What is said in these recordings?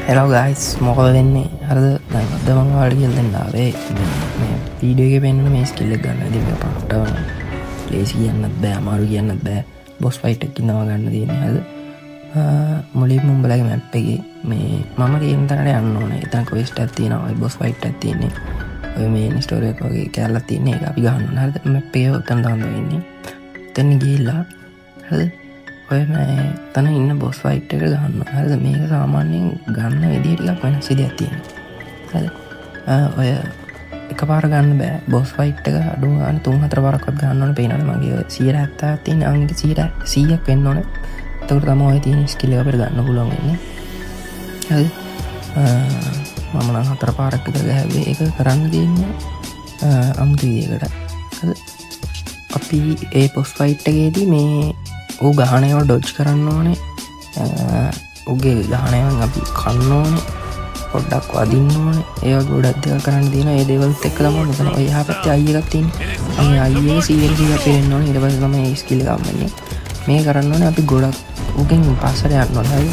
Hello guys මොකද වෙන්නේ හරිද දැන් අද මම ඔයාලට කියලා දෙන්න ආවේ මේ වීඩියෝ එකේ පෙන්නන මේ ස්කිල් එක ගන්න. ඉතින් මේක පට්ට ලේසි කියන්නත් බෑ අමාරු කියන්නත් බෑ. බොස් ෆයිට් එකක් ඉන්නවා ගන්න තියෙන්නේ හරිද. මුලින්ම උඹලගේ මැප් එකේ මේ මම කියන තැනට යන්න ඕනේ. එතන ක්වෙස්ට් එකක් තියෙනවා. ඔය බොස් ෆයිට් එකක් තියෙන්නේ. ඔය මේන් ස්ටෝරි එක වගේ කැලලක් තියෙන්නේ. ඒක අපි ගන්න ඕනේ හරිද. මැප් එකේ උතන තමයි ඉන්නේ. එතන ගිහිල්ලා හරිද ඔය තන ඉන්න බොස් ෆයිට් එක ගන්න හරිද. මේක සාමාන්‍යයෙන් ගන්න විදිහ ටිකක් වෙනස් විදිහක් තියෙනවා හරිද. ඔය එක පාර ගන්න බෑ බොස් ෆයිට් එක අඩුම ගන්න 3-4 පාරක්වත් ගන්න ඕනේ. පේනවනේ මගේ 170ක් තියෙන අංග 100ක් වෙන්න ඕනේ. එතකොට තමයි ඔය තියෙන ස්කිල් එක අපිට ගන්න පුළුවන් වෙන්නේ හරිද. මම නම් 4 පාරක් විතර ගහුවේ. ඒක කරන්න තියෙන්නේ අමුතු විදිහකට හරිද. අපි ඒ බොස් ෆයිට් එකේදී මේ ඌ ගහනයව ඩොජ් කරන්න ඕනේ. උගේ ගහනයවන් අපි කන්න ඕනේ. පොඩ්ඩක් වදින්න ඕනේ. ඒවා ගොඩක් දෙක කරන්න තියෙන ඒ දේවල්ත් එක්ක තමයි මෙතන ඔය එහා පැත්තේ අයිය එකක් තියෙන්නේ. අපි අයියේ 100 පේන්න ඕනේ. ඊට පස්සේ තමයි මේ ස්කිල් එක ගන්නන්නේ. මේ කරන්න ඕනේ අපි ගොඩක් උගෙන් පස්සට යන්න ඕනේ. හරි.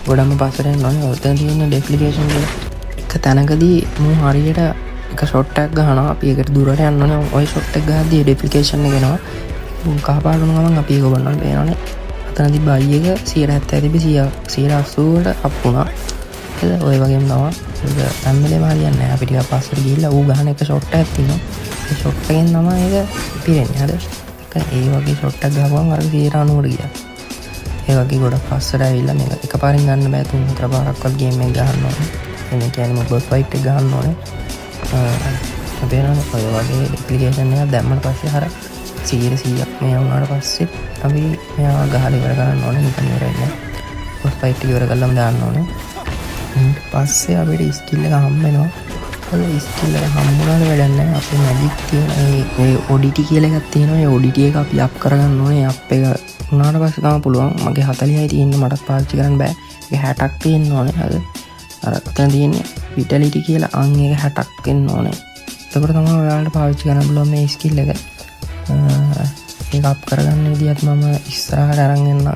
ගොඩක්ම පස්සට යන්න ඕනේ. ඔතන තියෙන ඩෙප්ලිකේෂන් එක එක තැනකදී මූ හරියට එක ෂොට් එකක් ගහනවා. අපි ඒකට දුරට යන්න ඕනේ. ওই ෂොට් එක ගහද්දී ඩෙප්ලිකේෂන් එක එනවා. කහපාටුන ගමන් අපි ඒක බලන්න පේනවනේ. අතන තිබ්බ අයි එක 170 තිබ්බ 180ට අප් වුණා. ඒක ඔය වගේම තමයි. ඒක හැම වෙලේම හරියන්නේ නැහැ. අපි ටිකක් පස්සට ගිහිල්ලා ඌ ගහන එක ෂොට් එකක් තියෙනවා. ඒ ෂොට් එකෙන් තමයි ඒක පිරෙන්නේ. හරිද? ඒ වගේ ෂොට් එකක් ගහපුවම අර 190ට ගියා. ඒ වගේ ගොඩක් පස්සට ඇවිල්ලා මේක එකපාරින් ගන්න බෑ. 3-4 පාරක්වත් ගේම් එක ගන්න ඕනේ. එන්නේ කියන්නේ බොස් ෆයිට් එක ගන්න ඕනේ. අපේනවනේ ඔය වගේ ඇප්ලිකේෂන් එකක් දැම්මට පස්සේ හර 100ක් මේ වුණාට පස්සේ අපි මෙයා ගහලා ඉවර කරන්න ඕනේ. නිකන් ඉවරයි නෑ. බොස් ෆයිට් එක ඉවර කරලාම දාන්න ඕනේ. ඊට පස්සේ අපිට ස්කිල් එක හම්බ වෙනවා. ඒ ස්කිල් එක හම්බුනාට වැඩක් නෑ. අපේ මැජික් තියෙන ඒ ODT කියලා එකක් තියෙනවා. ඒ ODT එක අපි අප් කරගන්න ඕනේ. අප් එක උනාට පස්සේ තමයි පුළුවන්. මගේ 40යි තියෙන්නේ මටත් පාවිච්චි කරන්න බෑ. ඒක 60ක් තියෙන්න ඕනේ. හරි. අර එතන තියෙන්නේ විටැලිටි කියලා අං එක 60ක් වෙන්න ඕනේ. එතකොට තමයි ඔයාලට පාවිච්චි කරන්න පුළුවන් මේ ස්කිල් එක. ඒක අප් කරගන්න විදිහත් මම ඉස්සරහට අරන් එන්නම්.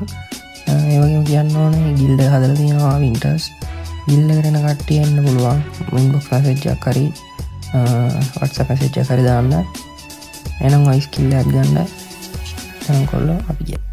ඒ වගේම කියන්න ඕනේ ගිල්ඩ් එක හදලා තියෙනවා වින්ටර්ස්. ගිල්ඩ් එකට එන කට්ටිය එන්න පුළුවන්. ඉන්බොක්ස් මැසේජ් එකක් හරි WhatsApp මැසේජ් එකක් හරි දාන්න. එහෙනම් ඔය ස්කිල් එක ගන්න. දැන් කොල්ලෝ අපි ගියා.